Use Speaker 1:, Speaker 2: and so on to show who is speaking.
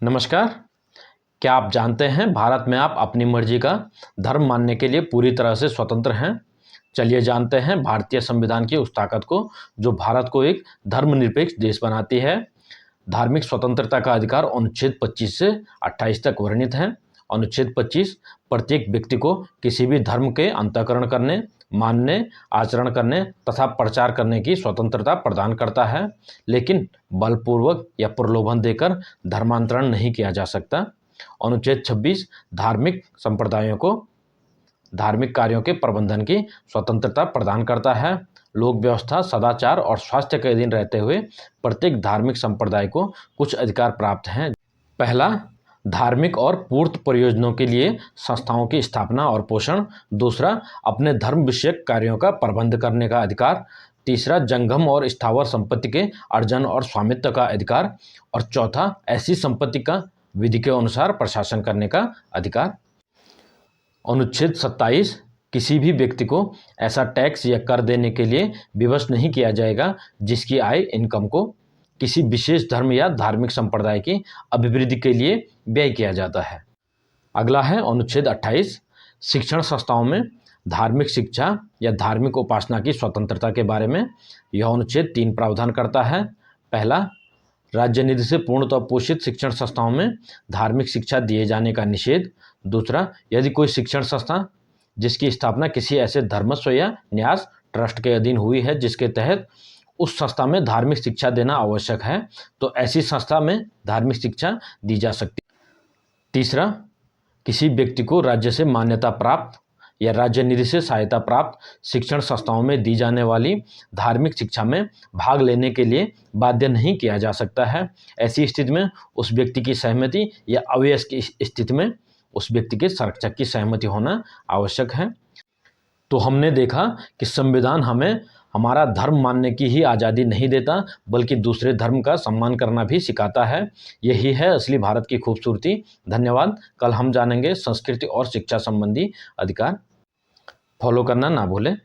Speaker 1: नमस्कार। क्या आप जानते हैं भारत में आप अपनी मर्जी का धर्म मानने के लिए पूरी तरह से स्वतंत्र हैं? चलिए जानते हैं भारतीय संविधान की उस ताकत को जो भारत को एक धर्मनिरपेक्ष देश बनाती है। धार्मिक स्वतंत्रता का अधिकार अनुच्छेद 25 से 28 तक वर्णित है। अनुच्छेद 25 प्रत्येक व्यक्ति को किसी भी धर्म के अंतःकरण करने, मानने, आचरण करने तथा प्रचार करने की स्वतंत्रता प्रदान करता है, लेकिन बलपूर्वक या प्रलोभन देकर धर्मांतरण नहीं किया जा सकता। अनुच्छेद 26 धार्मिक संप्रदायों को धार्मिक कार्यों के प्रबंधन की स्वतंत्रता प्रदान करता है। लोक व्यवस्था, सदाचार और स्वास्थ्य के अधीन रहते हुए प्रत्येक धार्मिक संप्रदाय को कुछ अधिकार प्राप्त हैं। पहला, धार्मिक और पूर्त प्रयोजनों के लिए संस्थाओं की स्थापना और पोषण। दूसरा, अपने धर्म विषयक कार्यों का प्रबंध करने का अधिकार। तीसरा, जंगम और स्थावर संपत्ति के अर्जन और स्वामित्व का अधिकार। और चौथा, ऐसी संपत्ति का विधि के अनुसार प्रशासन करने का अधिकार। अनुच्छेद 27 किसी भी व्यक्ति को ऐसा टैक्स या कर देने के लिए विवश नहीं किया जाएगा जिसकी आय इनकम को किसी विशेष धर्म या धार्मिक संप्रदाय की अभिवृद्धि के लिए व्यय किया जाता है। अगला है अनुच्छेद 28 शिक्षण संस्थाओं में धार्मिक शिक्षा या धार्मिक उपासना की स्वतंत्रता के बारे में। यह अनुच्छेद 3 प्रावधान करता है। पहला, राज्य निधि से पूर्णतः पोषित शिक्षण संस्थाओं में धार्मिक शिक्षा दिए जाने का निषेध। दूसरा, यदि कोई शिक्षण संस्था जिसकी स्थापना किसी ऐसे धर्मस्व या न्यास ट्रस्ट के अधीन हुई है जिसके तहत उस संस्था में धार्मिक शिक्षा देना आवश्यक है, तो ऐसी संस्था में धार्मिक शिक्षा दी जा सकती है। तीसरा, किसी व्यक्ति को राज्य से मान्यता प्राप्त या राज्य निधि से सहायता प्राप्त शिक्षण संस्थाओं में दी जाने वाली धार्मिक शिक्षा में भाग लेने के लिए बाध्य नहीं किया जा सकता है। ऐसी स्थिति में उस व्यक्ति की सहमति या अवयस की स्थिति में उस व्यक्ति के संरक्षक की सहमति होना आवश्यक है। तो हमने देखा कि संविधान हमें हमारा धर्म मानने की ही आज़ादी नहीं देता, बल्कि दूसरे धर्म का सम्मान करना भी सिखाता है। यही है असली भारत की खूबसूरती। धन्यवाद। कल हम जानेंगे संस्कृति और शिक्षा संबंधी अधिकार। फॉलो करना ना भूलें।